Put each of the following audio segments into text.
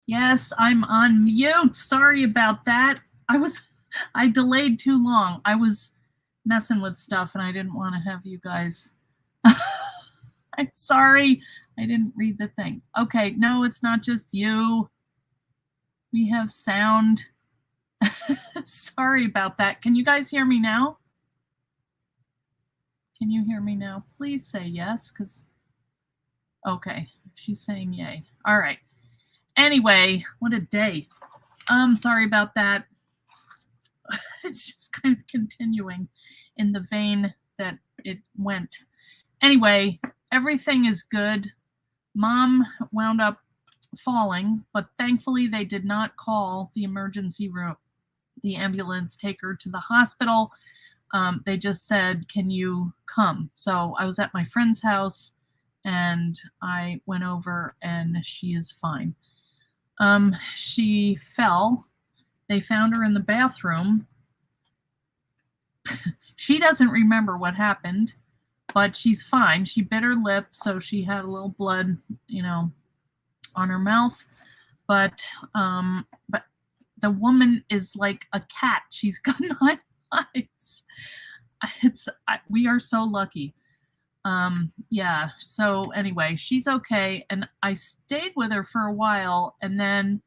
Yes, I'm on mute. Sorry about that. I delayed too long. I was messing with stuff and I didn't want to have you guys. I'm sorry. I didn't read the thing. Okay, no, it's not just you. We have sound. Sorry about that. Can you guys hear me now? Can you hear me now? Please say yes, because, okay, she's saying yay. All right. Anyway, what a day. Sorry about that. It's just kind of continuing in the vein that it went. Anyway, everything is good. Mom wound up falling, but thankfully they did not call the emergency room, the ambulance, take her to the hospital. They just said, "Can you come?" So I was at my friend's house and I went over and she is fine. She fell. They found her in the bathroom. She doesn't remember what happened, but she's fine. She bit her lip, so she had a little blood, on her mouth. But the woman is like a cat. She's got 9 lives. We are so lucky. Yeah. So anyway, she's okay, and I stayed with her for a while, and then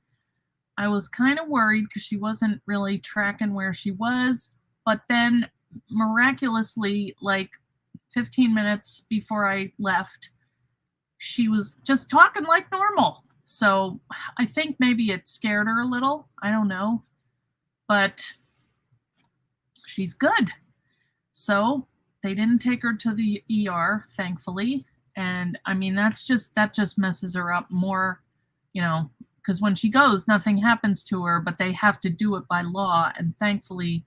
I was kind of worried because she wasn't really tracking where she was. But then miraculously, like 15 minutes before I left, she was just talking like normal. So I think maybe it scared her a little. I don't know. But she's good. So they didn't take her to the ER, thankfully. And I mean, that just messes her up more, because when she goes, nothing happens to her, but they have to do it by law. And thankfully,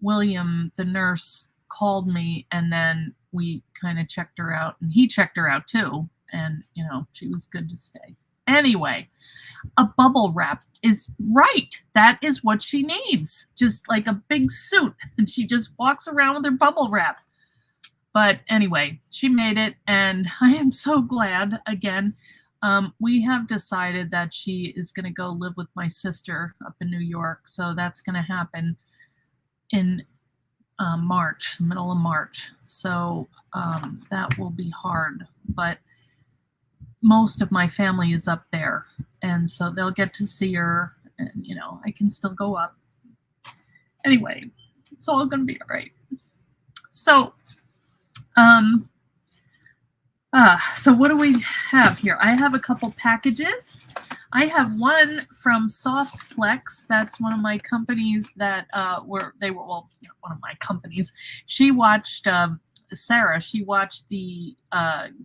William, the nurse, called me, and then we kind of checked her out, and he checked her out too. And, she was good to stay. Anyway, a bubble wrap is right. That is what she needs. Just like a big suit. And she just walks around with her bubble wrap. But anyway, she made it, and I am so glad. Again, we have decided that she is going to go live with my sister up in New York. So that's going to happen in March, middle of March. So that will be hard. But most of my family is up there, and so they'll get to see her, and I can still go up. Anyway, it's all going to be all right. So so what do we have here? I have a couple packages. I have one from Softflex. That's one of my companies that one of my companies. She watched Sarah. She watched the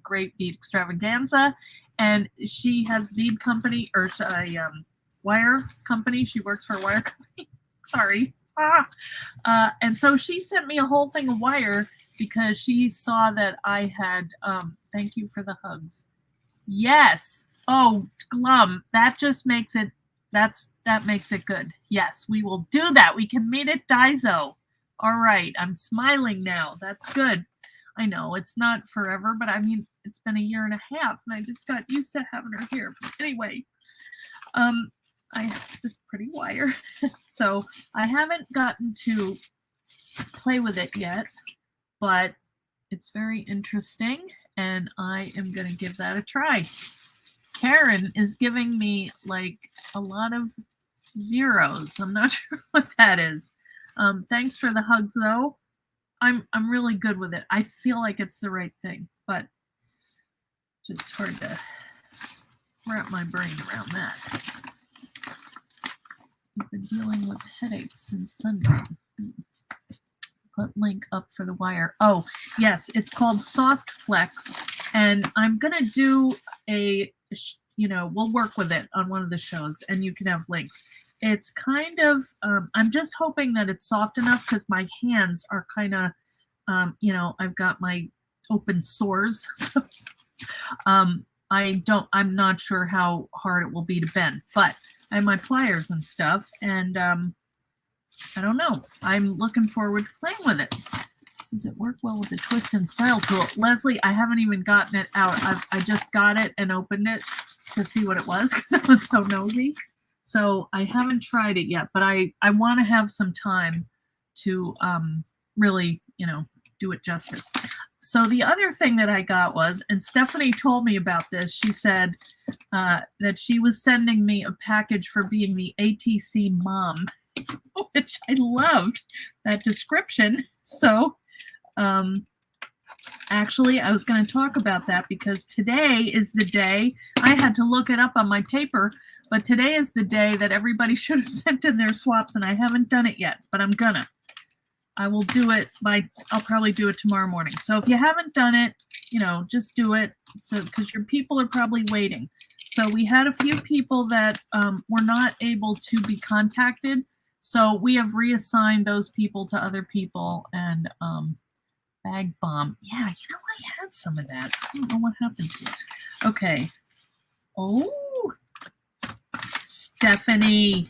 Great Bead Extravaganza, and she has bead company, or a wire company. She works for a wire company. Sorry. And so she sent me a whole thing of wire because she saw that I had, thank you for the hugs. Yes. Oh, Glum, that just makes it, that makes it good. Yes, we will do that. We can meet at Daiso. All right. I'm smiling now. That's good. I know it's not forever, but I mean, it's been a year and a half and I just got used to having her here. But anyway, I have this pretty wire. So I haven't gotten to play with it yet, but it's very interesting and I am going to give that a try. Karen is giving me like a lot of zeros. I'm not sure what that is. Thanks for the hugs though. I'm really good with it. I feel like it's the right thing, but just hard to wrap my brain around that. I've been dealing with headaches since Sunday. Put link up for the wire. Oh, yes, it's called Softflex, and I'm gonna do we'll work with it on one of the shows, and you can have links. It's kind of, I'm just hoping that it's soft enough because my hands are kind of, I've got my open sores. So, I'm not sure how hard it will be to bend, but I have my pliers and stuff, and I don't know. I'm looking forward to playing with it. Does it work well with the twist and style tool? Leslie, I haven't even gotten it out. I just got it and opened it. to see what it was because I was so nosy. So I haven't tried it yet, but I want to have some time to really, do it justice. So the other thing that I got was, and Stephanie told me about this, she said that she was sending me a package for being the ATC mom, which I loved that description. So actually, I was going to talk about that because today is the day, I had to look it up on my paper, but today is the day that everybody should have sent in their swaps, and I haven't done it yet, but I'm gonna. I will do it I'll probably do it tomorrow morning. So if you haven't done it, just do it. So because your people are probably waiting. So we had a few people that were not able to be contacted. So we have reassigned those people to other people, and Bag Bomb. Yeah, I had some of that. I don't know what happened to it. Okay. Oh, Stephanie.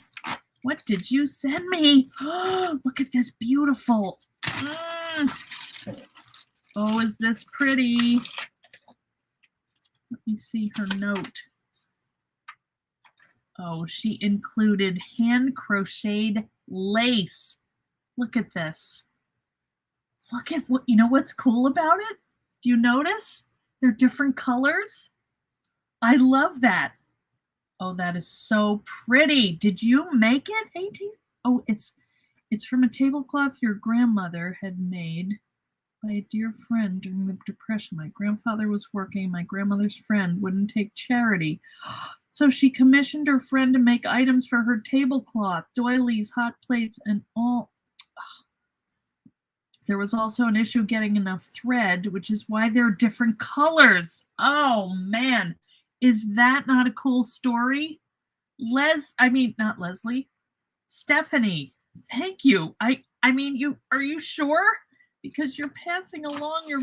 What did you send me? Oh, look at this beautiful. Oh, is this pretty? Let me see her note. Oh, she included hand crocheted lace. Look at this. Look at what's cool about it? Do you notice? They're different colors. I love that. Oh, that is so pretty. Did you make it, AT? Oh, it's from a tablecloth your grandmother had made by a dear friend during the Depression. My grandfather was working. My grandmother's friend wouldn't take charity. So she commissioned her friend to make items for her tablecloth, doilies, hot plates, and all. There was also an issue getting enough thread, which is why they're different colors. Oh, man. Is that not a cool story? Not Leslie. Stephanie, thank you. Are you sure? Because you're passing along your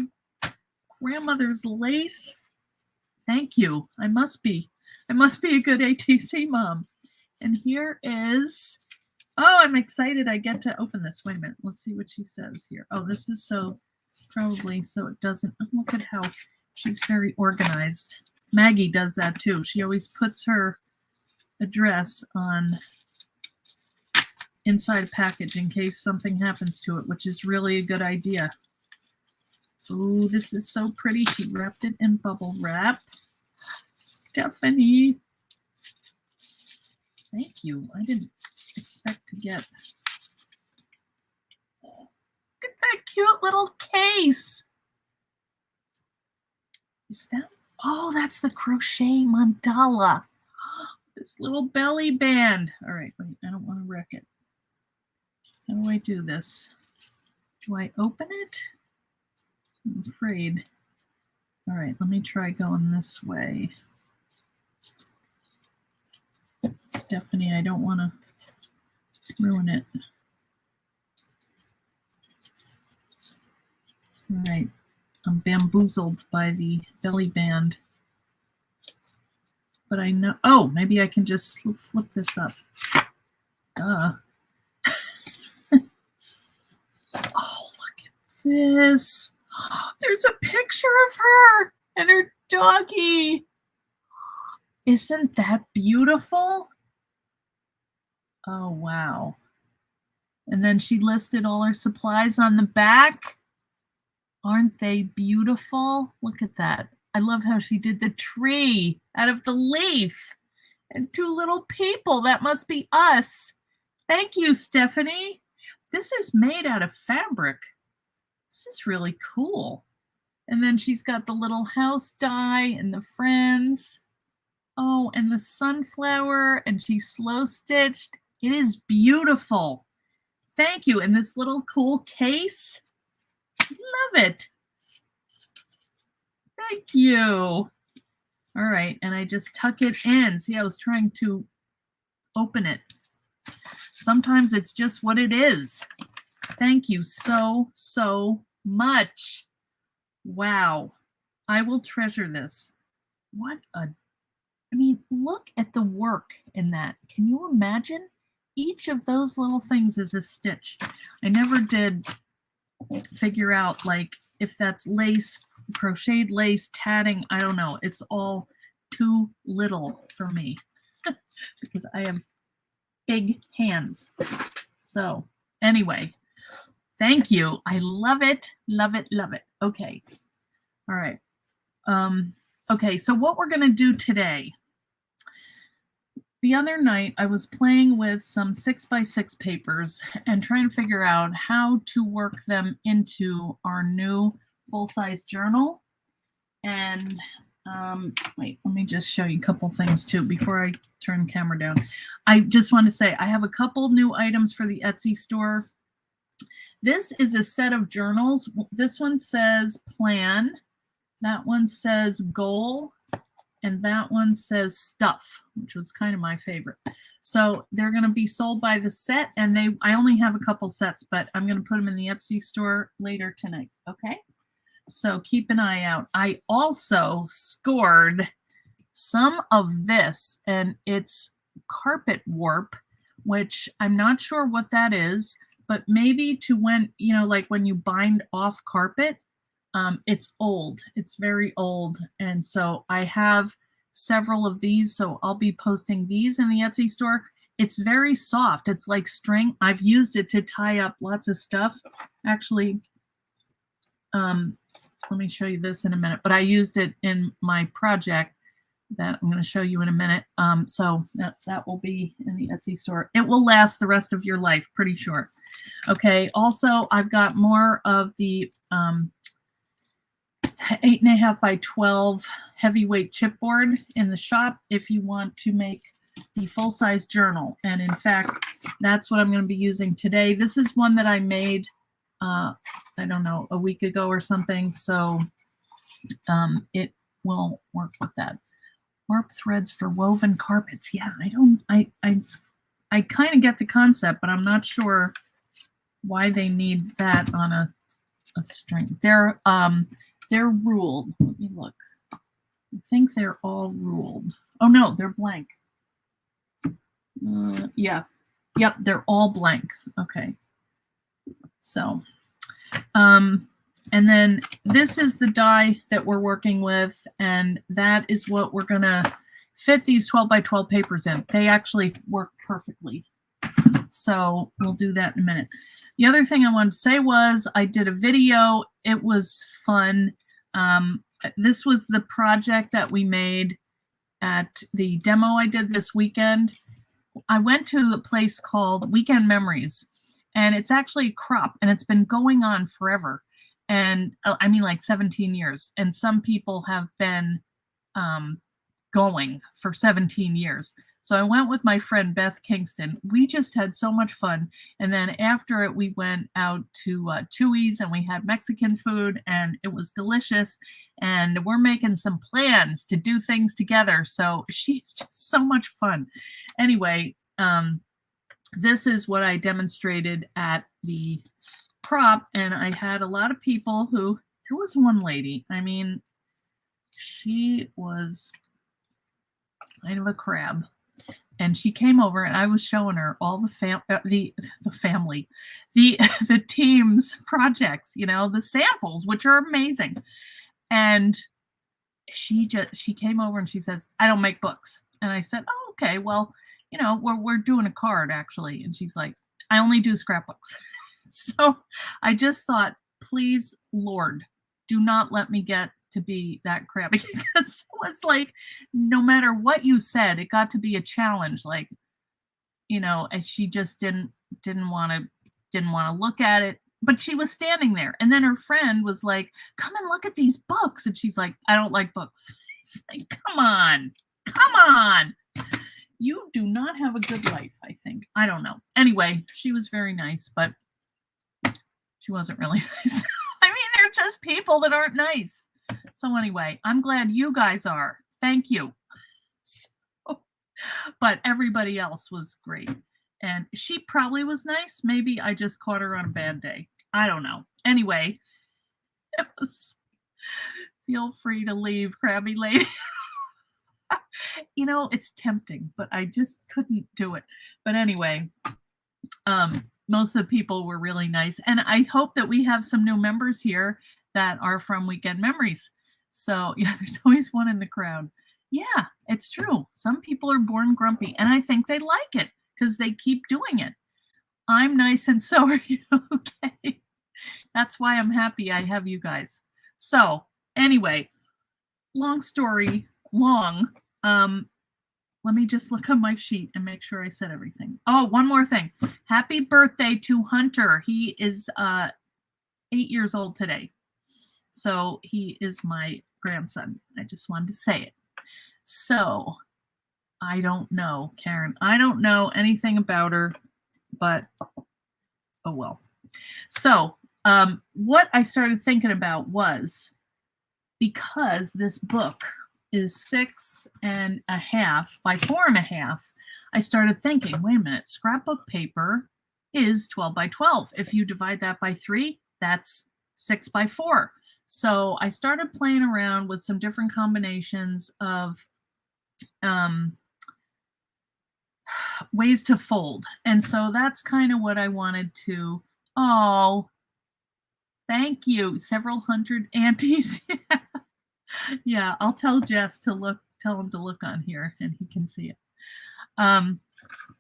grandmother's lace. Thank you. I must be a good ATC mom. And here is, I'm excited I get to open this. Wait a minute. Let's see what she says here. Oh, this is so it doesn't, look at how she's very organized. Maggie does that too. She always puts her address on inside a package in case something happens to it, which is really a good idea. Ooh, this is so pretty. She wrapped it in bubble wrap. Stephanie, thank you. I didn't expect to get. Look at that cute little case. Is that? Oh, that's the crochet mandala. This little belly band. All right, wait, I don't want to wreck it. How do I do this? Do I open it? I'm afraid. All right, let me try going this way. Stephanie, I don't want to ruin it. All right. I'm bamboozled by the belly band. But I know, maybe I can just flip this up. Oh, look at this. There's a picture of her and her doggy. Isn't that beautiful? Oh, wow. And then she listed all her supplies on the back. Aren't they beautiful? Look at that. I love how she did the tree out of the leaf and two little people. That must be us. Thank you, Stephanie. This is made out of fabric. This is really cool. And then she's got the little house die and the friends. Oh, and the sunflower, and she slow stitched. It is beautiful. Thank you. And this little cool case. Love it. Thank you. All right, and I just tuck it in. See, I was trying to open it. Sometimes it's just what it is. Thank you so, so much. Wow. I will treasure this. Look at the work in that. Can you imagine? Each of those little things is a stitch. I never did figure out, like, if that's lace, crocheted lace, tatting, I don't know. It's all too little for me because I have big hands. So anyway, thank you. I love it, love it, love it. Okay. All right. Okay, so what we're going to do today. The other night, I was playing with some 6x6 papers and trying to figure out how to work them into our new full-size journal. And wait, let me just show you a couple things too before I turn the camera down. I just want to say I have a couple new items for the Etsy store. This is a set of journals. This one says plan. That one says goal. And that one says stuff, which was kind of my favorite. So they're going to be sold by the set, and I only have a couple sets, but I'm going to put them in the Etsy store later tonight. Okay. So keep an eye out. I also scored some of this, and it's carpet warp, which I'm not sure what that is, but maybe to when, you know, like when you bind off carpet, it's old. It's very old. And so I have several of these. So I'll be posting these in the Etsy store. It's very soft. It's like string. I've used it to tie up lots of stuff. Actually, let me show you this in a minute. But I used it in my project that I'm going to show you in a minute. So that will be in the Etsy store. It will last the rest of your life, pretty sure. Okay. Also, I've got more of the 8.5 by 12 heavyweight chipboard in the shop if you want to make the full-size journal. And in fact, that's what I'm going to be using today. This is one that I made, I don't know, a week ago or something. So it will work with that. Warp threads for woven carpets. Yeah, I kind of get the concept, but I'm not sure why they need that on a string. They're ruled. Let me look. I think they're all ruled. Oh no, they're blank. Yeah. Yep, they're all blank. Okay. So, and then this is the die that we're working with, and that is what we're gonna fit these 12 by 12 papers in. They actually work perfectly. So we'll do that in a minute. The other thing I wanted to say was I did a video. It was fun. This was the project that we made at the demo I did this weekend. I went to a place called Weekend Memories, and it's actually a crop, and it's been going on forever. And I mean, like 17 years. And some people have been going for 17 years. So I went with my friend Beth Kingston. We just had so much fun. And then after it, we went out to Chewy's and we had Mexican food, and it was delicious. And we're making some plans to do things together. So she's just so much fun. Anyway, this is what I demonstrated at the crop. And I had a lot of people who, there was one lady, I mean, she was kind of a crab. And she came over, and I was showing her all the team's projects, you know, the samples, which are amazing. And she came over and she says, "I don't make books." And I said, "Oh, okay. Well, you know, we're doing a card actually." And she's like, "I only do scrapbooks." So I just thought, please, Lord, do not let me get to be that crabby, because it was like, no matter what you said, it got to be a challenge. Like, you know, and she just didn't want to look at it, but she was standing there. And then her friend was like, "Come and look at these books." And she's like, "I don't like books." It's like, come on. You do not have a good life, I think. I don't know. Anyway, she was very nice, but she wasn't really nice. I mean, they're just people that aren't nice. So anyway, I'm glad you guys are. Thank you. But everybody else was great. And she probably was nice. Maybe I just caught her on a bad day. I don't know. Anyway, feel free to leave, crabby lady. You know, it's tempting, but I just couldn't do it. But anyway, most of the people were really nice. And I hope that we have some new members here that are from Weekend Memories. So yeah, there's always one in the crowd. Yeah, it's true. Some people are born grumpy, and I think they like it because they keep doing it. I'm nice and so are you. Okay. That's why I'm happy I have you guys. So, anyway, long story long. Let me just look on my sheet and make sure I said everything. Oh, one more thing. Happy birthday to Hunter. He is 8 years old today. So he is my grandson. I just wanted to say it. So I don't know, Karen. I don't know anything about her, but oh well. So what I started thinking about was, because this book is 6.5 by 4.5, I started thinking, wait a minute, scrapbook paper is 12 by 12. If you divide that by 3, that's 6 by 4. So I started playing around with some different combinations of ways to fold. And so that's kind of what I wanted to, oh, thank you. Several hundred aunties. Yeah, I'll tell Jess to look, tell him to look on here and he can see it.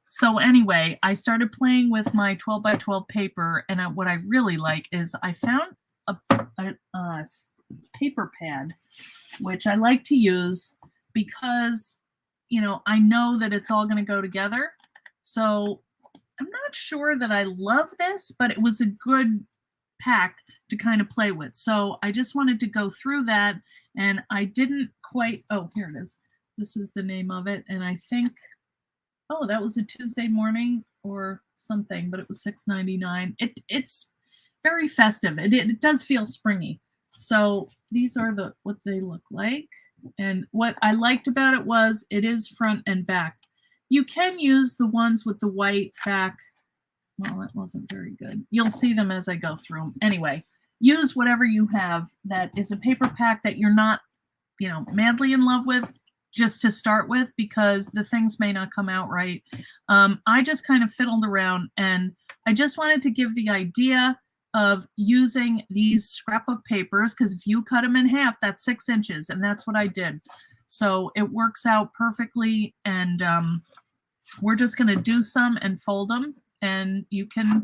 So anyway, I started playing with my 12 by 12 paper, and what I really like is I found a paper pad, which I like to use because, you know, I know that it's all going to go together. So I'm not sure that I love this, but it was a good pack to kind of play with. So I just wanted to go through that, and I didn't quite, oh, here it is. This is the name of it. And I think, oh, that was a Tuesday morning or something, but it was $6.99. It's very festive. It does feel springy. So these are what they look like. And what I liked about it was it is front and back. You can use the ones with the white back. Well, that wasn't very good. You'll see them as I go through them. Anyway, use whatever you have that is a paper pack that you're not, you know, madly in love with, just to start with, because the things may not come out right. I just kind of fiddled around, and I just wanted to give the idea of using these scrapbook papers, because if you cut them in half, that's 6 inches, and that's what I did. So it works out perfectly, and we're just going to do some and fold them, and you can,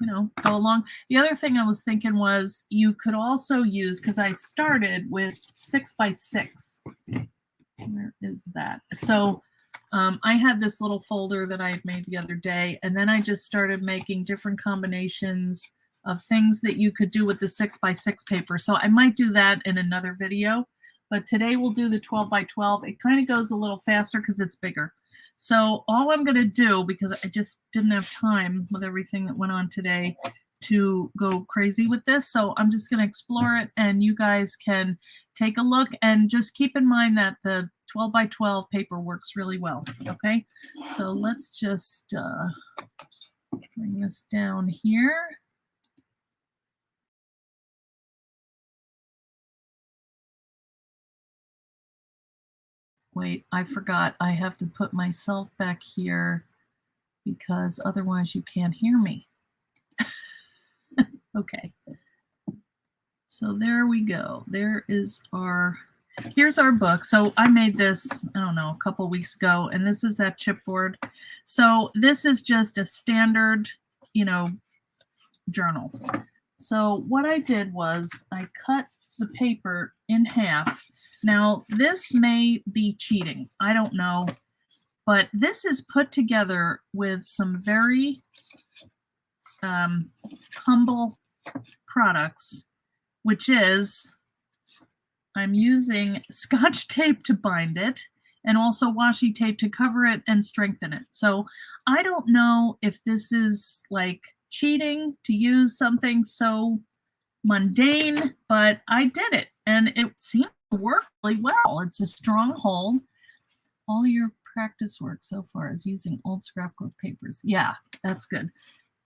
you know, go along. The other thing I was thinking was you could also use, because I started with 6 by 6. Where is that? So I had this little folder that I had made the other day, and then I just started making different combinations of things that you could do with the 6 by 6 paper. So I might do that in another video, but today we'll do the 12 by 12. It kind of goes a little faster because it's bigger. So all I'm going to do, because I just didn't have time with everything that went on today to go crazy with this, so I'm just going to explore it, and you guys can take a look, and just keep in mind that the 12 by 12 paper works really well. Okay, so let's just bring this down here. Wait, I forgot. I have to put myself back here because otherwise you can't hear me. Okay. So there we go. There is here's our book. So I made this, I don't know, a couple weeks ago, and this is that chipboard. So this is just a standard, you know, journal. So what I did was I cut the paper in half. Now this may be cheating, I don't know, but this is put together with some very humble products, which is I'm using Scotch tape to bind it, and also washi tape to cover it and strengthen it. So I don't know if this is like cheating to use something so mundane, but I did it, and it seemed to work really well. It's a strong hold. All your practice work so far is using old scrapbook papers. Yeah, that's good.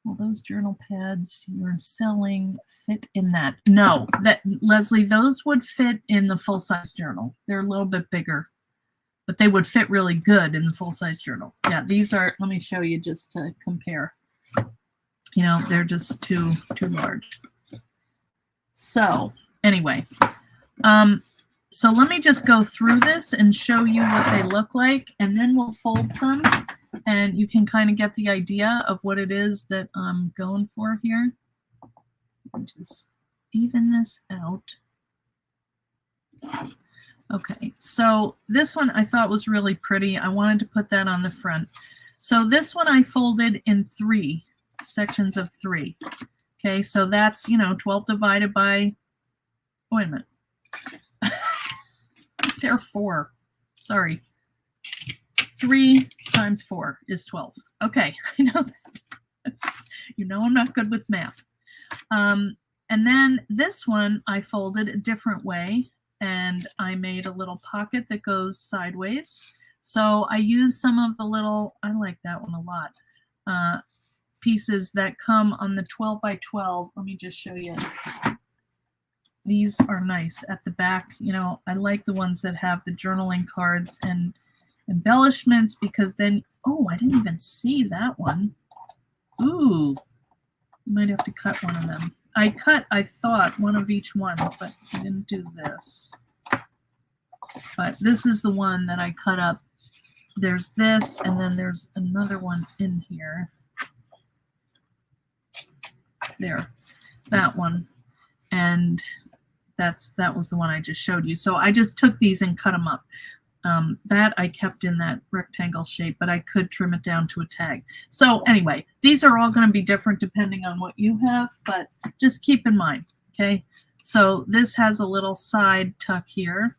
Well, those journal pads you're selling fit in that? No, that Leslie, those would fit in the full-size journal. They're a little bit bigger, but they would fit really good in the full-size journal. Yeah, these are, let me show you just to compare. You know, they're just too large. So anyway, So let me just go through this and show you what they look like, and then we'll fold some, and you can kind of get the idea of what it is that I'm going for here. Just even this out. Okay, so this one I thought was really pretty. I wanted to put that on the front. So this one I folded in 3 sections of 3. Okay, so that's, 12 divided by, wait a minute. There are 4. Sorry. 3 times 4 is 12. Okay, I know that. I'm not good with math. And then this one I folded a different way, and I made a little pocket that goes sideways. So I used some of the little, I like that one a lot, pieces that come on the 12 by 12. Let me just show you. These are nice at the back. I like the ones that have the journaling cards and embellishments, because then, oh, I didn't even see that one. Ooh, you might have to cut one of them. I thought, one of each one, but I didn't do this. But this is the one that I cut up. There's this, and then there's another one in here. There, that one. And that was the one I just showed you. So I just took these and cut them up. That I kept in that rectangle shape, but I could trim it down to a tag. So anyway, these are all going to be different depending on what you have, but just keep in mind, okay? So this has a little side tuck here,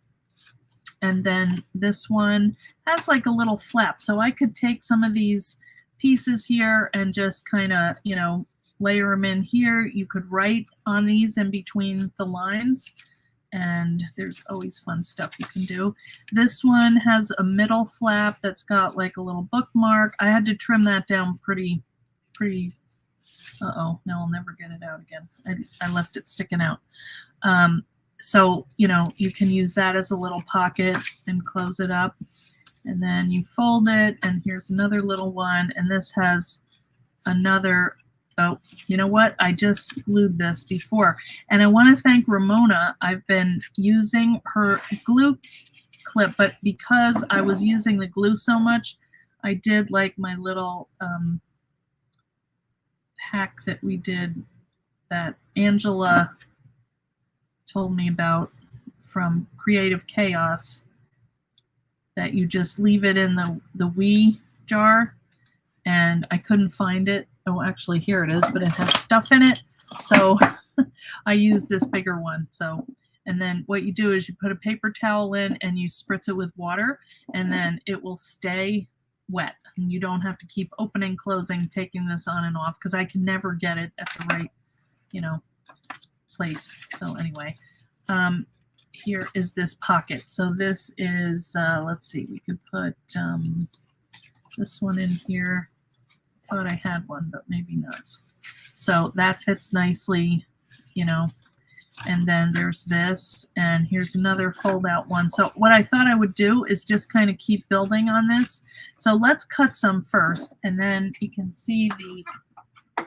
and then this one has like a little flap. So I could take some of these pieces here and just kind of, layer them in here. You could write on these in between the lines, and there's always fun stuff you can do. This one has a middle flap that's got like a little bookmark. I had to trim that down pretty. Uh-oh, now I'll never get it out again. I left it sticking out. So, you can use that as a little pocket and close it up. And then you fold it, and here's another little one. And this has another, oh, you know what? I just glued this before. And I want to thank Ramona. I've been using her glue clip, but because I was using the glue so much, I did like my little hack that we did, that Angela told me about from Creative Chaos, that you just leave it in the wee jar, and I couldn't find it. Oh, actually, here it is, but it has stuff in it. So I use this bigger one. So, and then what you do is you put a paper towel in and you spritz it with water, and then it will stay wet. And you don't have to keep opening, closing, taking this on and off, because I can never get it at the right, place. So anyway, here is this pocket. So this is, let's see, we could put this one in here. Thought I had one, but maybe not. So that fits nicely, and then there's this, and here's another fold out one. So what I thought I would do is just kind of keep building on this. So let's cut some first, and then you can see the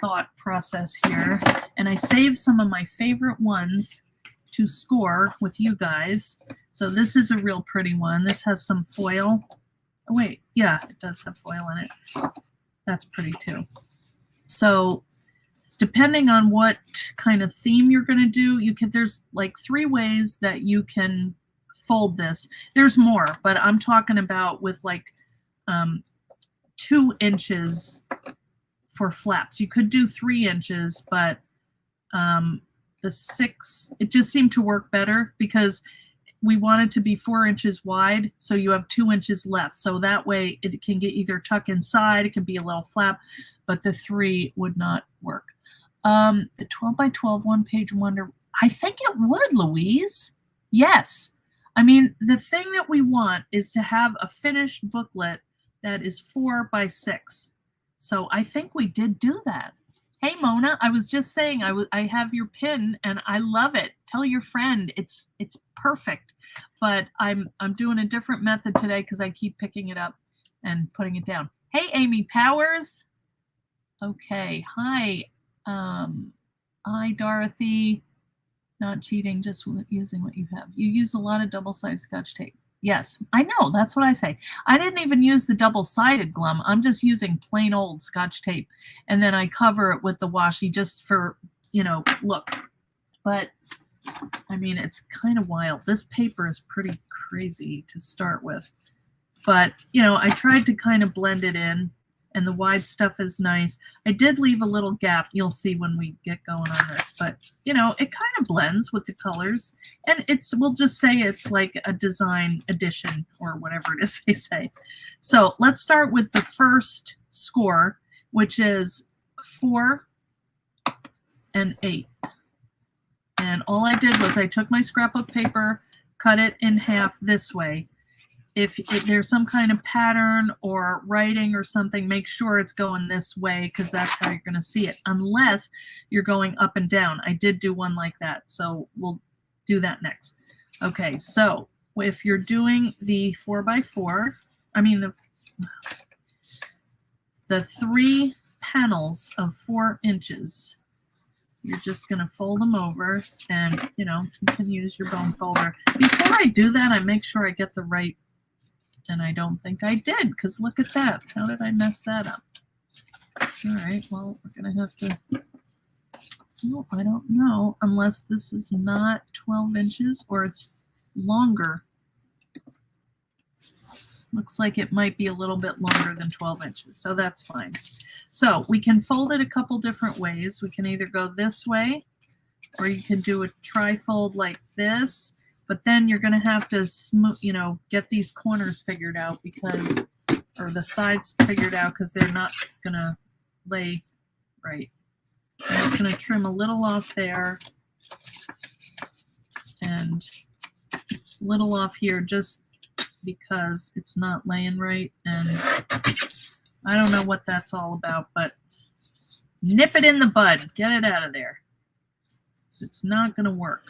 thought process here. And I saved some of my favorite ones to score with you guys. So this is a real pretty one. This has some foil. Oh, wait, yeah, it does have foil in it. That's pretty too. So depending on what kind of theme you're going to do, there's like 3 ways that you can fold this. There's more, but I'm talking about with like 2 inches for flaps. You could do 3 inches, but the 6, it just seemed to work better because we want it to be 4 inches wide, so you have 2 inches left. So that way it can get either tuck inside, it can be a little flap, but the 3 would not work. The 12 by 12 one-page wonder, I think it would, Louise. Yes. I mean, the thing that we want is to have a finished booklet that is 4 by 6. So I think we did do that. Hey, Mona, I was just saying I have your pin and I love it. Tell your friend it's perfect. But I'm doing a different method today because I keep picking it up and putting it down. Hey, Amy Powers. Okay. Hi. Hi, Dorothy. Not cheating, just using what you have. You use a lot of double-sided Scotch tape. Yes, I know. That's what I say. I didn't even use the double-sided glum. I'm just using plain old Scotch tape. And then I cover it with the washi just for, you know, looks. But, I mean, it's kind of wild. This paper is pretty crazy to start with. But, you know, I tried to kind of blend it in. And the wide stuff is nice. I did leave a little gap. You'll see when we get going on this. But, you know, it kind of blends with the colors. And we'll just say it's like a design edition or whatever it is they say. So let's start with the first score, which is 4 and 8. And all I did was I took my scrapbook paper, cut it in half this way. If there's some kind of pattern or writing or something, make sure it's going this way because that's how you're going to see it, unless you're going up and down. I did do one like that, so we'll do that next. Okay, so if you're doing the 4x4, I mean the 3 panels of 4 inches, you're just going to fold them over, and, you know, you can use your bone folder. Before I do that, I make sure I get the right. And I don't think I did, because look at that. How did I mess that up? All right, well, we're going to have to... No, I don't know, unless this is not 12 inches or it's longer. Looks like it might be a little bit longer than 12 inches, so that's fine. So we can fold it a couple different ways. We can either go this way, or you can do a tri-fold like this. But then you're going to have to get these corners figured out because, or the sides figured out because they're not going to lay right. I'm just going to trim a little off there and a little off here just because it's not laying right. And I don't know what that's all about, but nip it in the bud. Get it out of there. It's not going to work.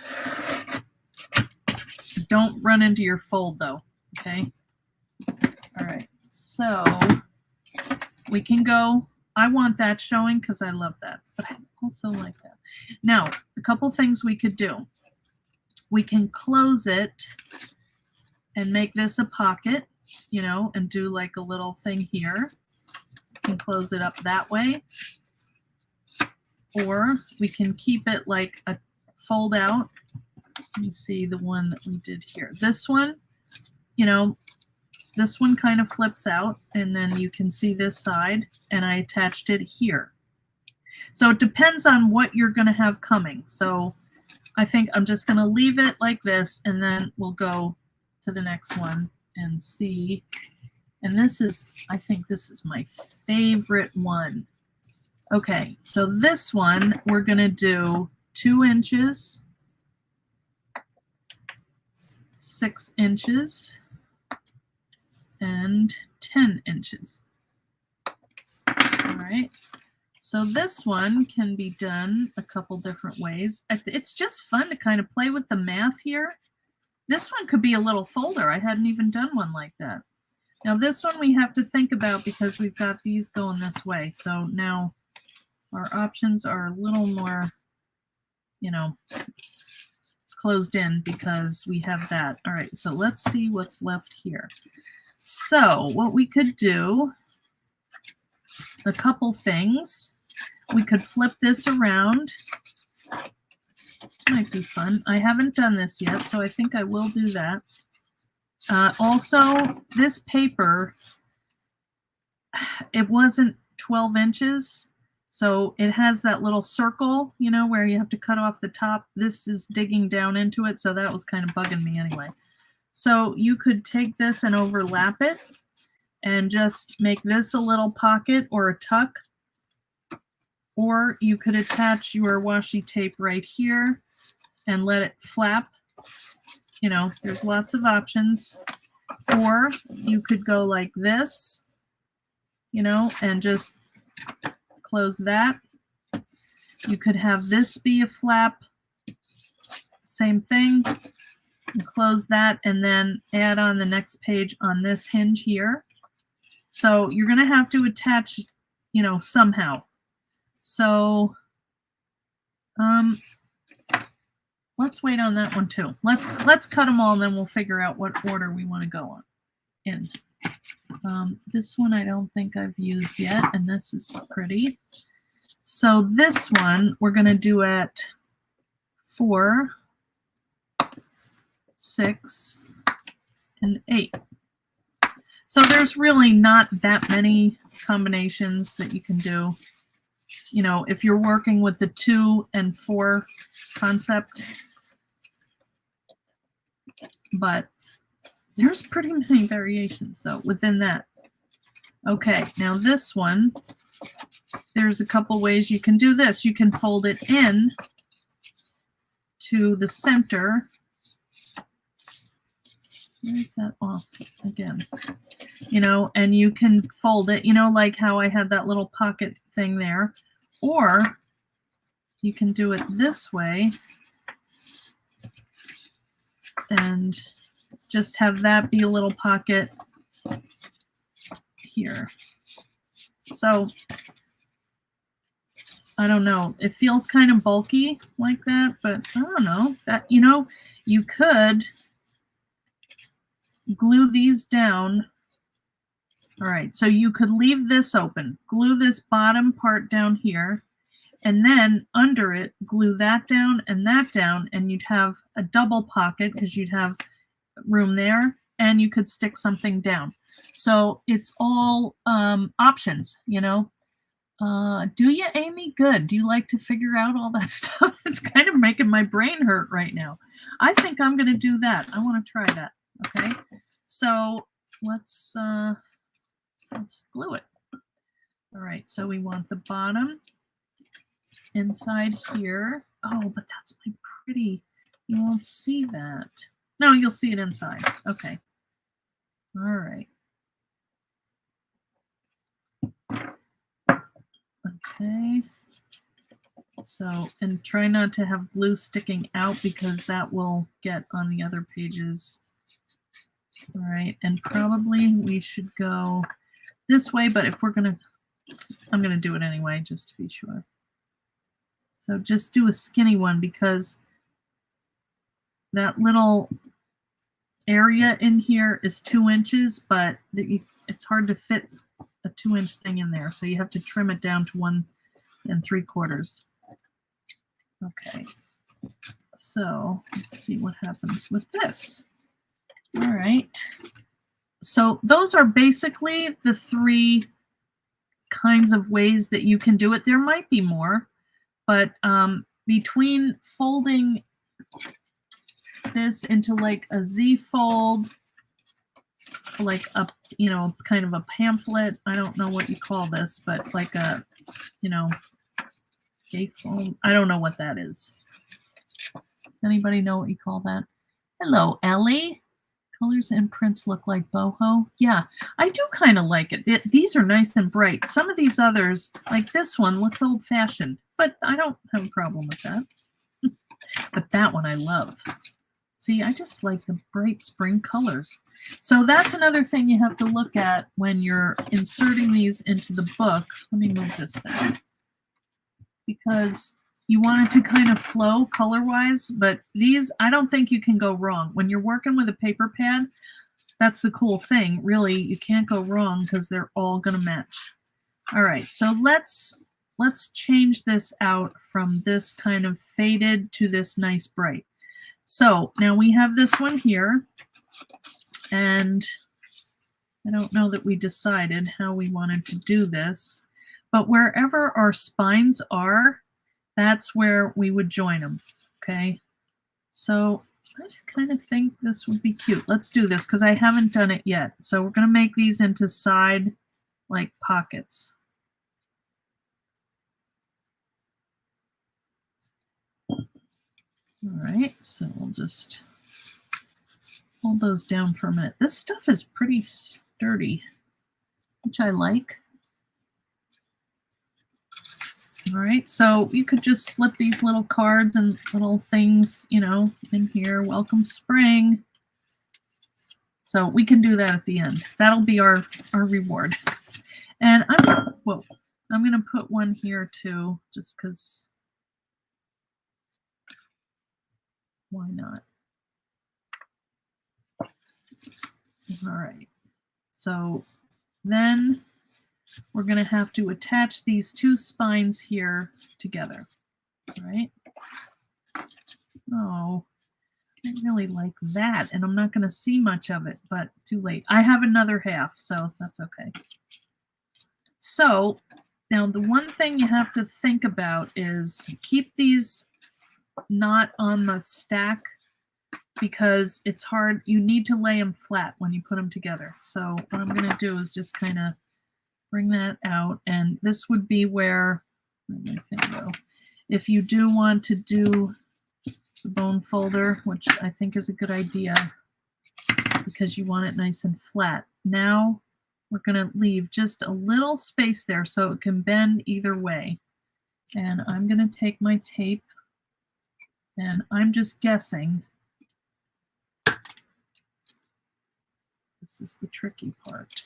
Don't run into your fold though, okay? All right, so we can go, I want that showing because I love that, but I also like that. Now, a couple things we could do. We can close it and make this a pocket, you know, and do like a little thing here. We can close it up that way. Or we can keep it like a fold out. Let me see the one that we did here. This one, you know, this one kind of flips out, and then you can see this side, and I attached it here. So it depends on what you're going to have coming. So I think I'm just going to leave it like this, and then we'll go to the next one and see. And this is, I think this is my favorite one. Okay, so this one, we're going to do 2 inches, 6 inches, and 10 inches. All right, so this one can be done a couple different ways. It's just fun to kind of play with the math here. This one could be a little folder. I hadn't even done one like that. Now this one we have to think about because we've got these going this way. So now our options are a little more, you know, closed in because we have that. All right, so let's see what's left here. So what we could do, a couple things. We could flip this around. This might be fun. I haven't done this yet, so I think I will do that. Also, this paper, it wasn't 12 inches. So it has that little circle, you know, where you have to cut off the top. This is digging down into it, so that was kind of bugging me anyway. So you could take this and overlap it and just make this a little pocket or a tuck. Or you could attach your washi tape right here and let it flap. You know, there's lots of options. Or you could go like this, you know, and just close that. You could have this be a flap. Same thing. And close that and then add on the next page on this hinge here. So you're going to have to attach, you know, somehow. So let's wait on that one too. Let's cut them all and then we'll figure out what order we want to go on in. This one I don't think I've used yet, and this is pretty. So this one we're going to do at 4, 6, and 8. So there's really not that many combinations that you can do. You know, if you're working with the 2 and 4 concept, but there's pretty many variations though within that. Okay, now this one, there's a couple ways you can do this. You can fold it in to the center. Where's that off again? You know, and you can fold it, you know, like how I had that little pocket thing there. Or you can do it this way and just have that be a little pocket here. So I don't know. It feels kind of bulky like that, but I don't know. That, you know, you could glue these down. All right, so you could leave this open, glue this bottom part down here, and then under it, glue that down, and you'd have a double pocket because you'd have room there, and you could stick something down. So it's all options, you know. Do you, Amy? Good. Do you like to figure out all that stuff? It's kind of making my brain hurt right now. I think I'm going to do that. I want to try that. Okay. So let's glue it. All right. So we want the bottom inside here. Oh, but that's my pretty. You won't see that. No, you'll see it inside. Okay. All right. Okay. So, and try not to have glue sticking out because that will get on the other pages. All right. And probably we should go this way, but if we're going to, I'm going to do it anyway, just to be sure. So just do a skinny one because that little area in here is 2 inches, but it's hard to fit a 2-inch thing in there. So you have to trim it down to 1 3/4. Okay. So let's see what happens with this. All right. So those are basically the 3 kinds of ways that you can do it. There might be more, but between folding this into like a Z fold, like a, you know, kind of a pamphlet. I don't know what you call this, but like a, you know, a fold. I don't know what that is. Does anybody know what you call that? Hello, Ellie. Colors and prints look like boho. Yeah, I do kind of like it. These are nice and bright. Some of these others, like this one, looks old-fashioned, but I don't have a problem with that. But that one I love. See, I just like the bright spring colors. So that's another thing you have to look at when you're inserting these into the book. Let me move this down. Because you want it to kind of flow color-wise, but these, I don't think you can go wrong. When you're working with a paper pad, that's the cool thing. Really, you can't go wrong because they're all going to match. All right, so let's change this out from this kind of faded to this nice bright. So now we have this one here, and I don't know that we decided how we wanted to do this, but wherever our spines are, that's where we would join them, okay? So I kind of think this would be cute. Let's do this because I haven't done it yet. So we're going to make these into side, like, pockets. All right, so we'll just hold those down for a minute. This stuff is pretty sturdy, which I like. All right, so you could just slip these little cards and little things, you know, in here. Welcome spring. So we can do that at the end. That'll be our reward. And I'm going to put one here too, just because Why not? All right. So then we're going to have to attach these two spines here together. All right. Oh, I really like that. And I'm not going to see much of it, but too late. I have another half, so that's okay. So now the one thing you have to think about is keep these not on the stack because it's hard. You need to lay them flat when you put them together. So what I'm going to do is just kind of bring that out. And this would be where, where'd my thing go? If you do want to do the bone folder, which I think is a good idea because you want it nice and flat. Now we're going to leave just a little space there so it can bend either way. And I'm going to take my tape and I'm just guessing. This is the tricky part.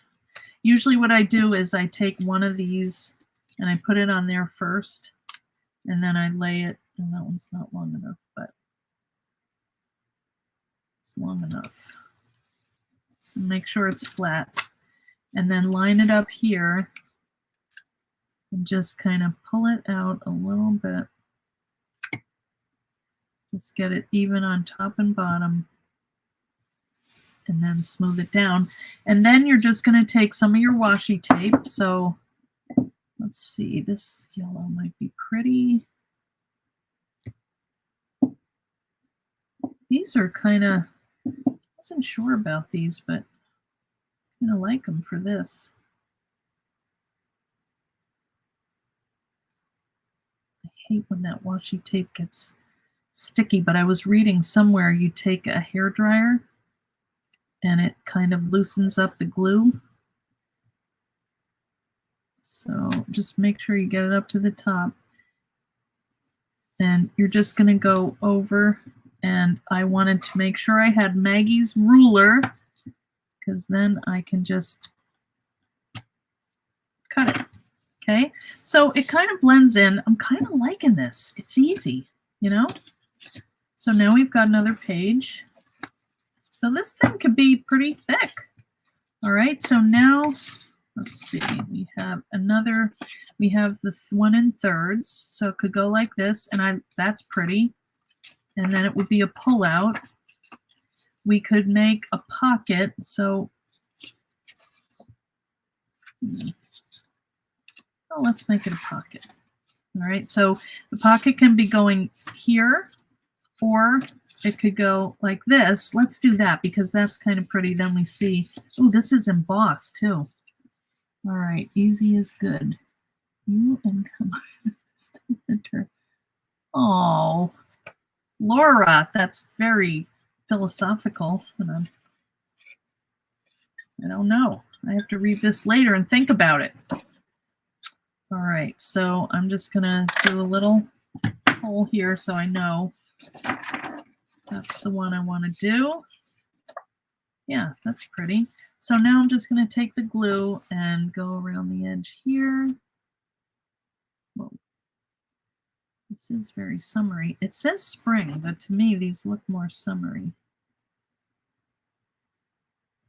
Usually what I do is I take one of these and I put it on there first and then I lay it, and that one's not long enough, but it's long enough. Make sure it's flat and then line it up here and just kind of pull it out a little bit. Just get it even on top and bottom and then smooth it down. And then you're just going to take some of your washi tape. So let's see, this yellow might be pretty. These are kind of, I wasn't sure about these, but I kind of like them for this. I hate when that washi tape gets sticky, but I was reading somewhere you take a hairdryer and it kind of loosens up the glue. So just make sure you get it up to the top. And you're just going to go over, and I wanted to make sure I had Maggie's ruler because then I can just cut it. Okay, so it kind of blends in. I'm kind of liking this. It's easy, you know? So now we've got another page. So this thing could be pretty thick. All right, so now let's see, we have another, we have the 1 3/3, so it could go like this, and that's pretty. And then it would be a pull-out. We could make a pocket, so let's make it a pocket. All right, so the pocket can be going here, or it could go like this. Let's do that because that's kind of pretty. Then we see, oh, this is embossed too. All right, easy is good. You and come on. Oh, Laura, that's very philosophical. I don't know. I have to read this later and think about it. All right, so I'm just gonna do a little hole here so I know that's the one I want to do. Yeah, that's pretty. So now I'm just going to take the glue and go around the edge here. Whoa. This is very summery. It says spring, but to me these look more summery.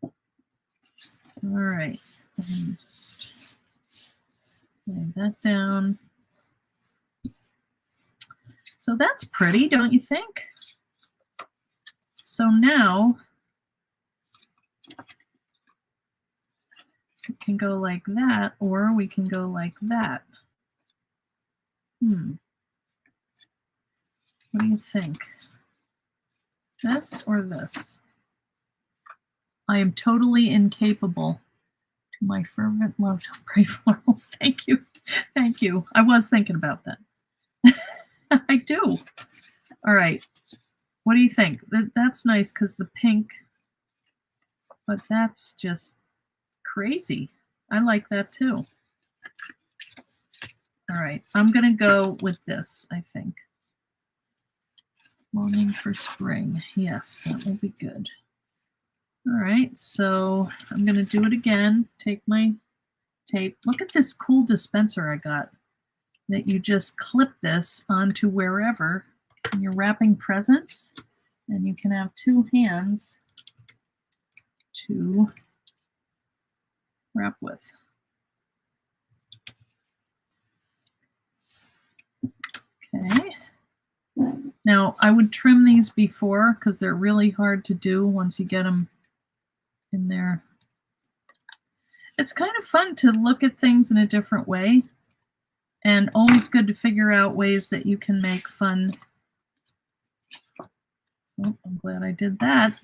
All right, and just lay that down. So that's pretty, don't you think? So now it can go like that, or we can go like that. What do you think? This or this? I am totally incapable. To my fervent love, don't pray florals. Thank you. Thank you. I was thinking about that. I do. All right. What do you think? That's nice because the pink, but that's just crazy. I like that too. All right. I'm going to go with this, I think. Longing for spring. Yes, that will be good. All right, so I'm going to do it again. Take my tape. Look at this cool dispenser I got that you just clip this onto wherever and you're wrapping presents. And you can have 2 hands to wrap with. Okay. Now, I would trim these before because they're really hard to do once you get them in there. It's kind of fun to look at things in a different way, and always good to figure out ways that you can make fun. Oh, I'm glad I did that.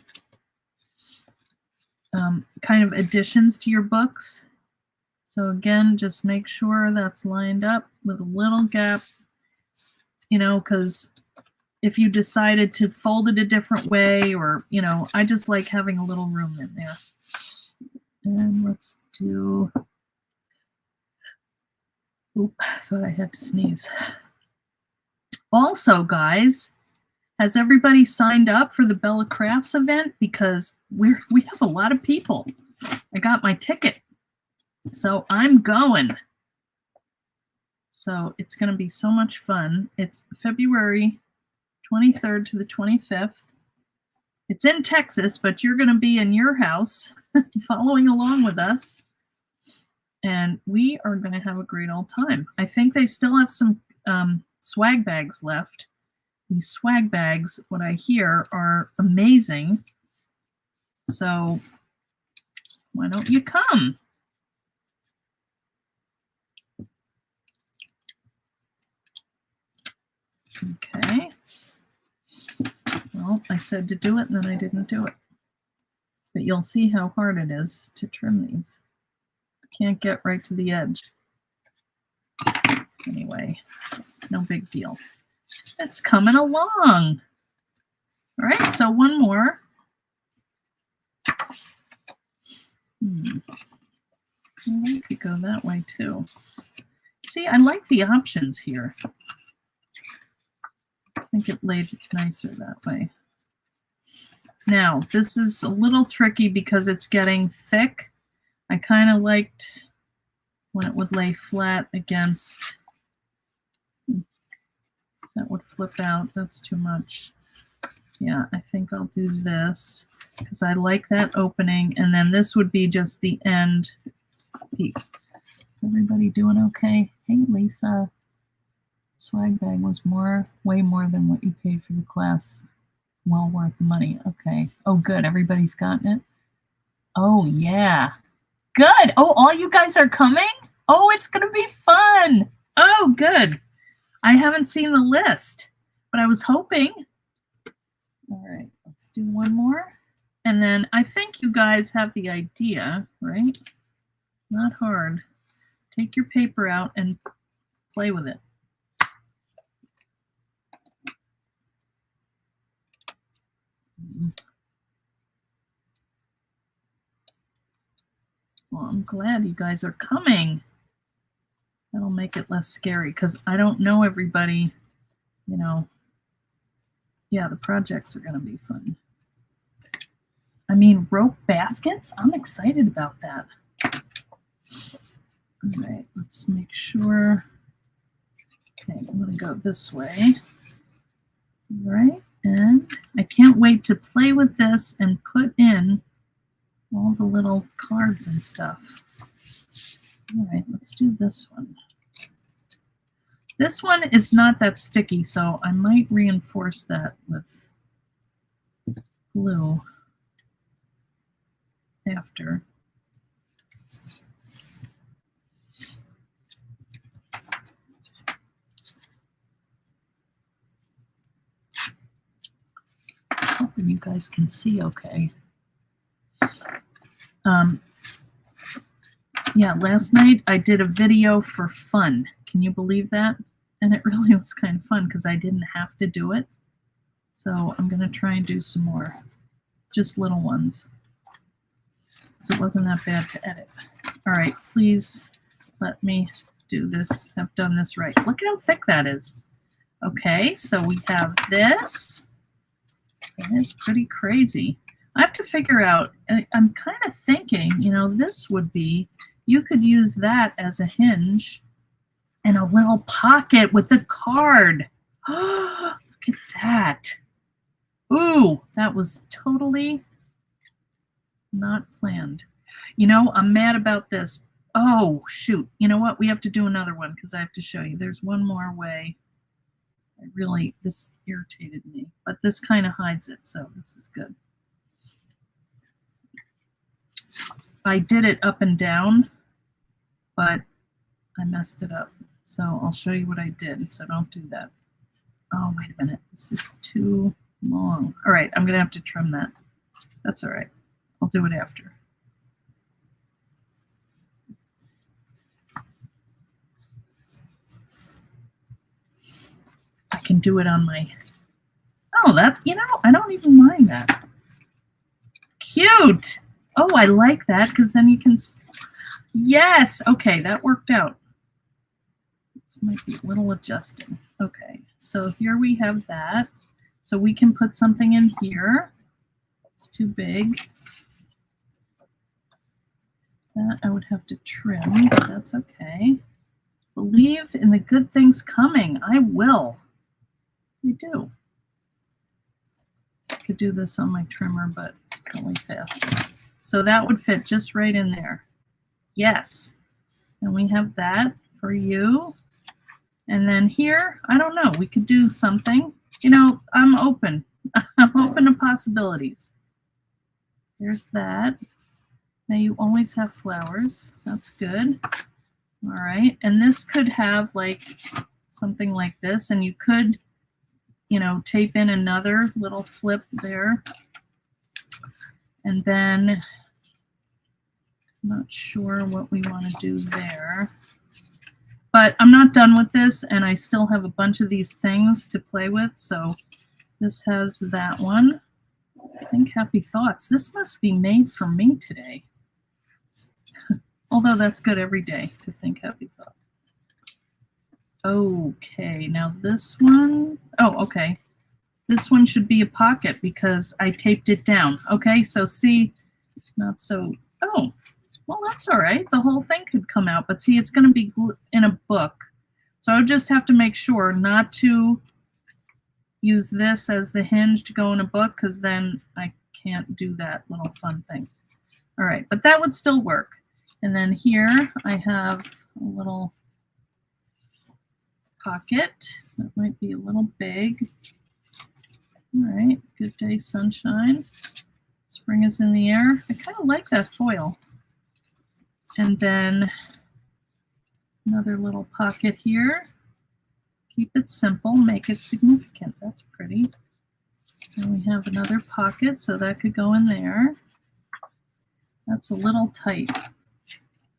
Kind of additions to your books. So again, just make sure that's lined up with a little gap, you know, because if you decided to fold it a different way, or, you know, I just like having a little room in there. And let's do, oop, I thought I had to sneeze. Also, guys, has everybody signed up for the Bella Crafts event? Because we have a lot of people. I got my ticket, so I'm going. So it's going to be so much fun. It's February 23rd to the 25th. It's in Texas, but you're going to be in your house following along with us. And we are going to have a great old time. I think they still have some swag bags left. These swag bags, what I hear, are amazing. So why don't you come? Okay. Well, I said to do it, and then I didn't do it. But you'll see how hard it is to trim these. Can't get right to the edge. Anyway, no big deal. It's coming along. All right, so one more. I could go that way too. See, I like the options here. I think it laid nicer that way. Now, this is a little tricky because it's getting thick. I kind of liked when it would lay flat against. That would flip out. That's too much. Yeah, I think I'll do this because I like that opening. And then this would be just the end piece. Everybody doing okay? Hey, Lisa. Swag bag was way more than what you paid for the class. Well worth the money. Okay. Oh, good. Everybody's gotten it? Oh, yeah. Good. Oh, all you guys are coming? Oh, it's going to be fun. Oh, good. I haven't seen the list, but I was hoping. All right, let's do one more. And then I think you guys have the idea, right? Not hard. Take your paper out and play with it. Well, I'm glad you guys are coming. That'll make it less scary because I don't know everybody, you know. Yeah, the projects are going to be fun. I mean, rope baskets? I'm excited about that. All right, let's make sure. Okay, I'm going to go this way. All right, and I can't wait to play with this and put in all the little cards and stuff. All right, let's do this one. This one is not that sticky, so I might reinforce that with glue after. Hoping you guys can see okay. Yeah, last night I did a video for fun. Can you believe that? And it really was kind of fun because I didn't have to do it. So I'm going to try and do some more. Just little ones. So it wasn't that bad to edit. All right, please let me do this. I've done this right. Look at how thick that is. Okay, so we have this. That is pretty crazy. I have to figure out, I'm kind of thinking, you know, this would be, you could use that as a hinge and a little pocket with the card. Oh, look at that. Ooh, that was totally not planned. You know, I'm mad about this. Oh, shoot. You know what? We have to do another one because I have to show you. There's one more way. This irritated me, but this kind of hides it, so this is good. I did it up and down, but I messed it up. So I'll show you what I did, so don't do that. Oh, wait a minute. This is too long. All right, I'm going to have to trim that. That's all right. I'll do it after. I can do it on my... Oh, that, you know, I don't even mind that. Cute. Oh, I like that because then you can... Yes. Okay, that worked out. This might be a little adjusting. Okay, so here we have that. So we can put something in here. It's too big. That I would have to trim, but that's okay. Believe in the good things coming. I will. I do. I could do this on my trimmer, but it's probably faster. So that would fit just right in there. Yes. And we have that for you. And then here, I don't know, we could do something. You know, I'm open. I'm open to possibilities. There's that. Now you always have flowers. That's good. All right. And this could have like something like this. And you could, you know, tape in another little flip there. And then I'm not sure what we want to do there. But I'm not done with this, and I still have a bunch of these things to play with. So this has that one. I think Happy Thoughts. This must be made for me today. Although that's good every day to think happy thoughts. Okay, now this one. Oh, okay. This one should be a pocket because I taped it down. Okay, so see, not so. Oh, well, that's all right. The whole thing could come out, but see, it's going to be in a book. So I just have to make sure not to use this as the hinge to go in a book because then I can't do that little fun thing. All right, but that would still work. And then here I have a little pocket that might be a little big. All right, good day, sunshine. Spring is in the air. I kind of like that foil. And then another little pocket here. Keep it simple, make it significant. That's pretty. And we have another pocket, so that could go in there. That's a little tight.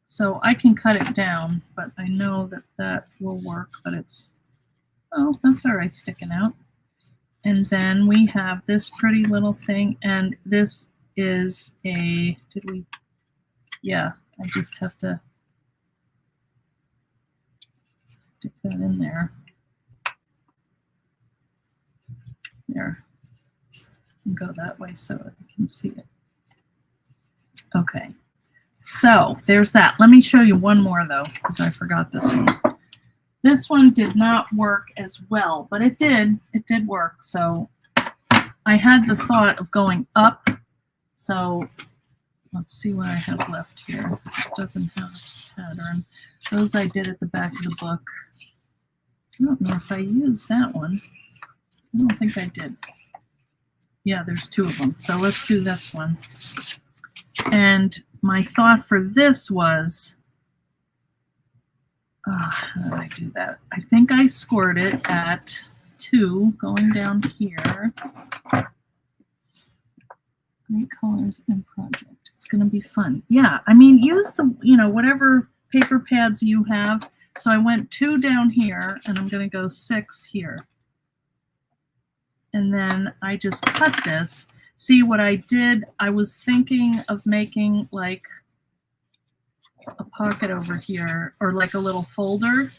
So I can cut it down, but I know that that will work, but it's, oh, that's all right sticking out. And then we have this pretty little thing, and this is a, yeah, I just have to stick that in there. There, and go that way so I can see it. Okay, so there's that. Let me show you one more though, because I forgot this one. This one did not work as well, but it did work. So I had the thought of going up. So let's see what I have left here. It doesn't have a pattern. Those I did at the back of the book. I don't know if I used that one. I don't think I did. Yeah, there's two of them. So let's do this one. And my thought for this was, how did I do that? I think I scored it at 2, going down here. Great colors and project. It's going to be fun. Yeah, I mean, use the, you know, whatever paper pads you have. So I went 2 down here, and I'm going to go 6 here. And then I just cut this. See what I did? I was thinking of making like a pocket over here or like a little folder.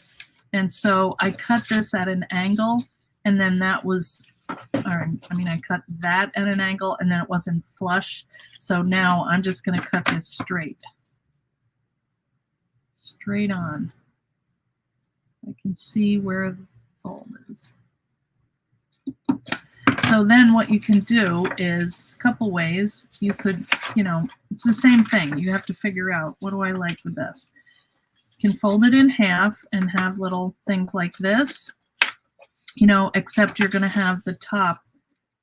And so I cut this at an angle, and then that was, or I mean, I cut that at an angle and then it wasn't flush. So now I'm just going to cut this straight on. I can see where the fold is. So then what you can do is a couple ways. You could, it's the same thing. You have to figure out, what do I like the best? You can fold it in half and have little things like this, except you're going to have the top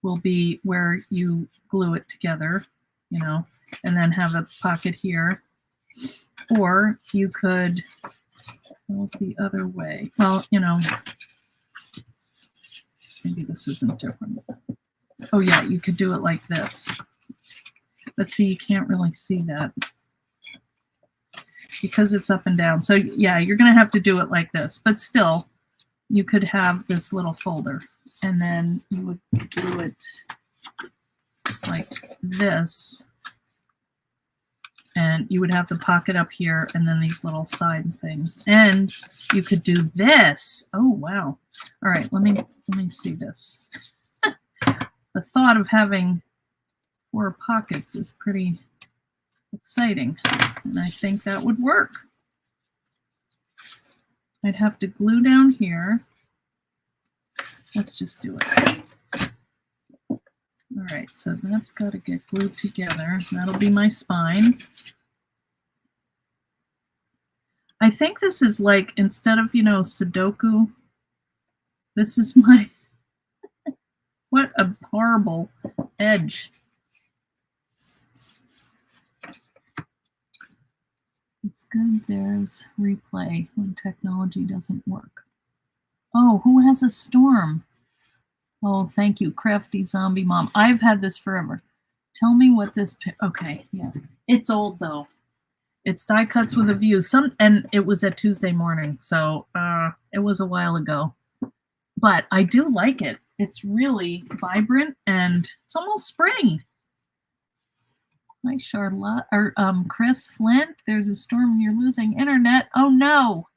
will be where you glue it together, and then have a pocket here. Or you could, what was the other way? Well, maybe this isn't different. Oh yeah, you could do it like this. But see, you can't really see that because it's up and down. So yeah, you're going to have to do it like this. But still, you could have this little folder, and then you would do it like this. And you would have the pocket up here and then these little side things. And you could do this. Oh, wow. All right, let me see this. The thought of having 4 pockets is pretty exciting. And I think that would work. I'd have to glue down here. Let's just do it. All right, so that's got to get glued together. That'll be my spine. I think this is like, instead of, Sudoku, this is my, what a horrible edge. It's good there's replay when technology doesn't work. Oh, who has a storm? Oh, thank you, Crafty Zombie Mom. I've had this forever. Tell me what this, okay, yeah. It's old though. It's Die Cuts with a View. And it was at Tuesday morning, so it was a while ago. But I do like it. It's really vibrant and it's almost spring. Hi, Charlotte, or Chris Flint. There's a storm and you're losing internet. Oh no.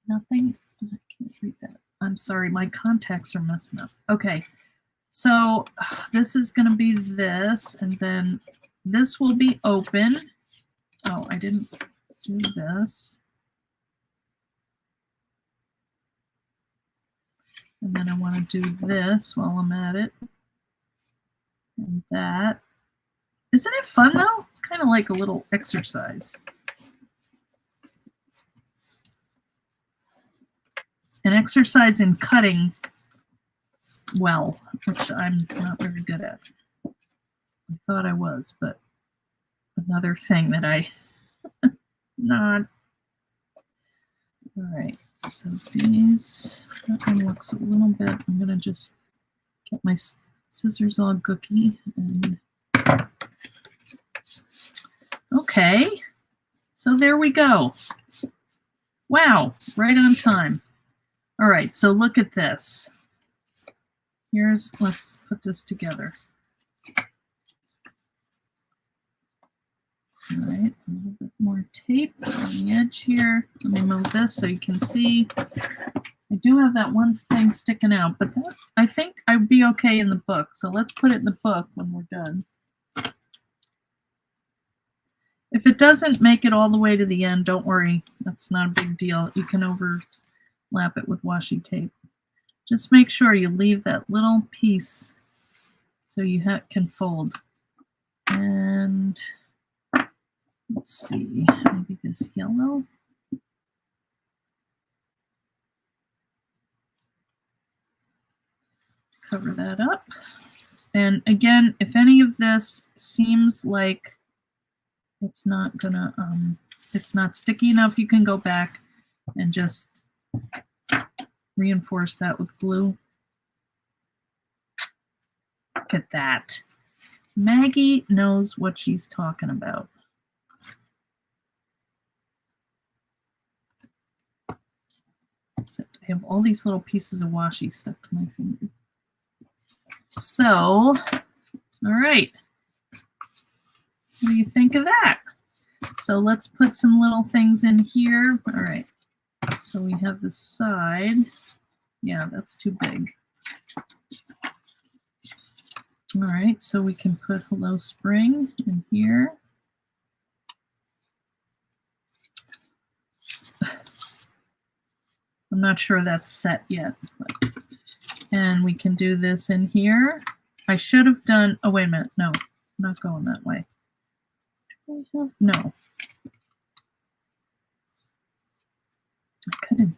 Nothing. I can't read that. I'm sorry, my contacts are messing up. Okay, so this is going to be this, and then this will be open. Oh, I didn't do this. And then I want to do this while I'm at it. And that. Isn't it fun though? It's kind of like a little exercise. An exercise in cutting well, which I'm not very good at. I thought I was, but another thing that I not. All right, so these, that one looks a little bit, I'm gonna just get my scissors all gooky and okay, so there we go. Wow, right on time. All right, so look at this. Let's put this together. All right, a little bit more tape on the edge here. Let me move this so you can see. I do have that one thing sticking out, but that, I think I'd be okay in the book. So let's put it in the book when we're done. If it doesn't make it all the way to the end, don't worry. That's not a big deal. You can overlap it with washi tape. Just make sure you leave that little piece so you can fold. And let's see, maybe this yellow. Cover that up. And again, if any of this seems like it's not gonna, it's not sticky enough, you can go back and just reinforce that with glue. Look at that. Maggie knows what she's talking about. So I have all these little pieces of washi stuck to my finger. So, all right. What do you think of that? So let's put some little things in here. All right. So we have the side. Yeah, that's too big. All right, so we can put Hello Spring in here. I'm not sure that's set yet, but And we can do this in here. I should have done, oh, wait a minute. No, I'm not going that way. No. I could have,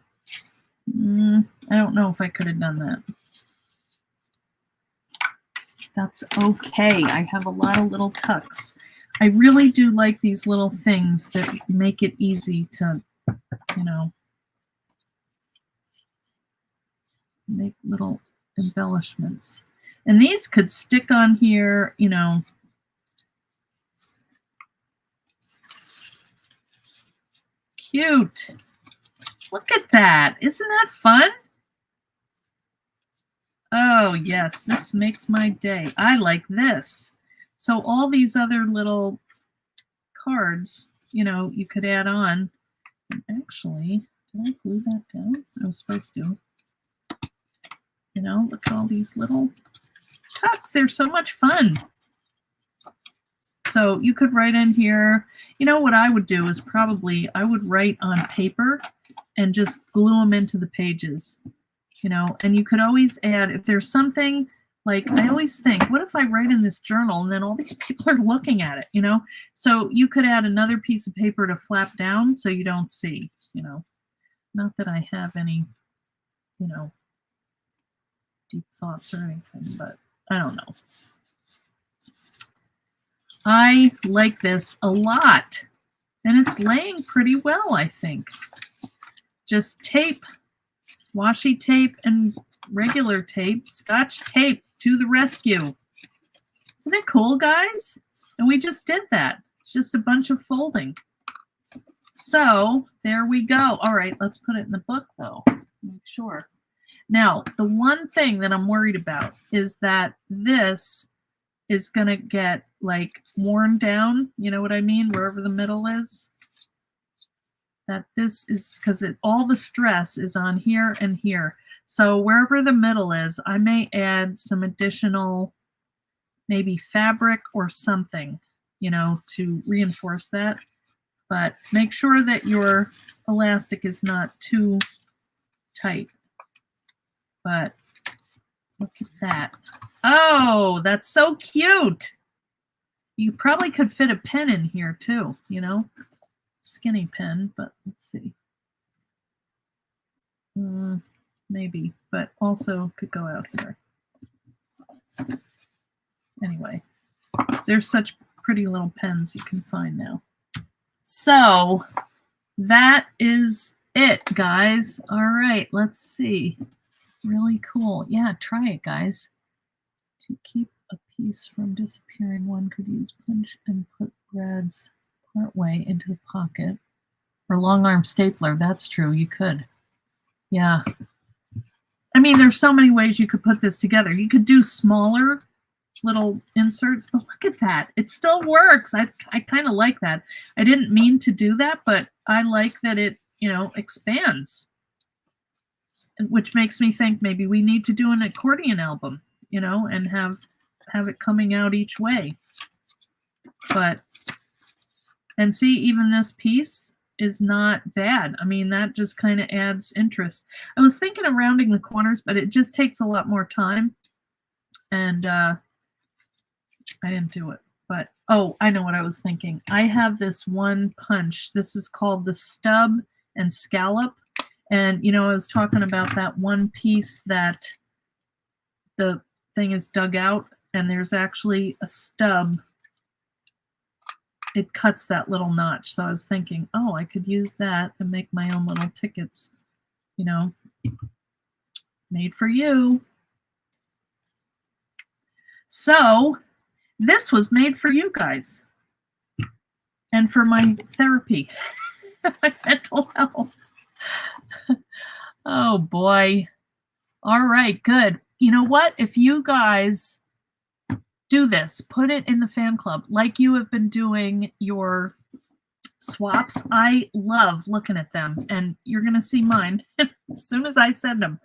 I don't know if I could have done that. That's okay. I have a lot of little tucks. I really do like these little things that make it easy to, you know, make little embellishments. And these could stick on here, you know. Cute. Look at that. Isn't that fun? Oh, yes. This makes my day. I like this. So all these other little cards, you know, you could add on. Actually, did I glue that down? I was supposed to. You know, look at all these little tucks. They're so much fun. So you could write in here, you know, what I would do is probably I would write on paper and just glue them into the pages, you know, and you could always add, if there's something like, I always think, what if I write in this journal and then all these people are looking at it, you know? So you could add another piece of paper to flap down so you don't see, you know. Not that I have any, you know, deep thoughts or anything, but I don't know. I like this a lot, and it's laying pretty well, I think. Just tape, washi tape, and regular tape, Scotch tape to the rescue. Isn't it cool, guys? And we just did that. It's just a bunch of folding. So there we go. All right, let's put it in the book, though. Make sure. Now, the one thing that I'm worried about is that this is going to get like worn down. You know what I mean? Wherever the middle is. That this is because all the stress is on here and here. So wherever the middle is, I may add some additional maybe fabric or something, you know, to reinforce that. But make sure that your elastic is not too tight. But look at that. Oh, that's so cute. You probably could fit a pen in here too, you know, skinny pen, but let's see. Maybe, but also could go out here. Anyway, there's such pretty little pens you can find now. So that is it, guys. All right, let's see. Really cool. Yeah, try it, guys. To keep a piece from disappearing, one could use punch and put threads partway into the pocket. Or long arm stapler, that's true, you could. Yeah. I mean, there's so many ways you could put this together. You could do smaller little inserts, but look at that. It still works. I kind of like that. I didn't mean to do that, but I like that it, you know, expands. Which makes me think maybe we need to do an accordion album, you know, and have it coming out each way. But, and see, even this piece is not bad. I mean, that just kind of adds interest. I was thinking of rounding the corners, but it just takes a lot more time. And I didn't do it. But, oh, I know what I was thinking. I have this one punch. This is called the stub and scallop. And, you know, I was talking about that one piece that the thing is dug out, and there's actually a stub. It cuts that little notch. So I was thinking, oh, I could use that and make my own little tickets, you know, made for you. So this was made for you guys and for my therapy, my mental health. Oh boy. All right, good. You know what? If you guys do this, put it in the fan club like you have been doing your swaps. I love looking at them, and you're going to see mine as soon as I send them.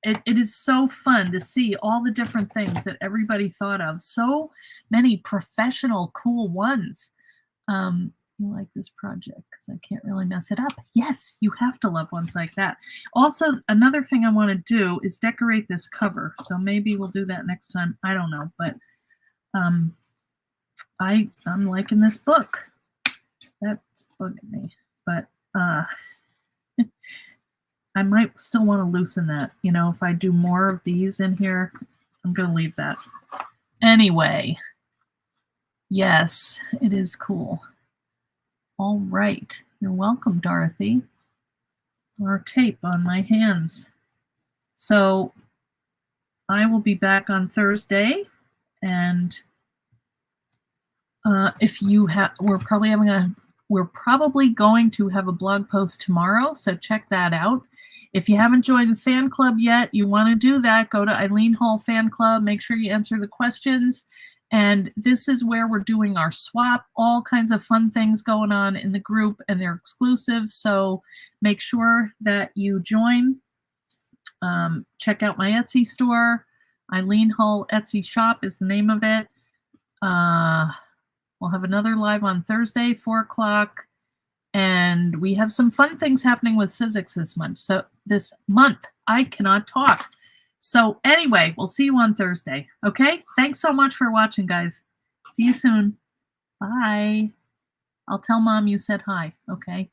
It is so fun to see all the different things that everybody thought of. So many professional, cool ones. You You like this project because I can't really mess it up. Yes, you have to love ones like that. Also, another thing I want to do is decorate this cover. So maybe we'll do that next time. I don't know, but I'm liking this book. That's bugging me, but I might still want to loosen that. You know, if I do more of these in here, I'm going to leave that. Anyway, yes, it is cool. All right. You're welcome, Dorothy. More tape on my hands. So I will be back on Thursday, and if you have, we're probably going to have a blog post tomorrow, so check that out. If you haven't joined the fan club yet, you want to do that, go to Eileen Hall Fan Club. Make sure you answer the questions. And this is where we're doing our swap, all kinds of fun things going on in the group, and they're exclusive. So make sure that you join. Check out my Etsy store. Eileen Hull Etsy shop is the name of it. We'll have another live on Thursday, 4 o'clock. And we have some fun things happening with Sizzix this month. I cannot talk. So anyway, we'll see you on Thursday. Okay? Thanks so much for watching, guys. See you soon. Bye. I'll tell Mom you said hi. Okay?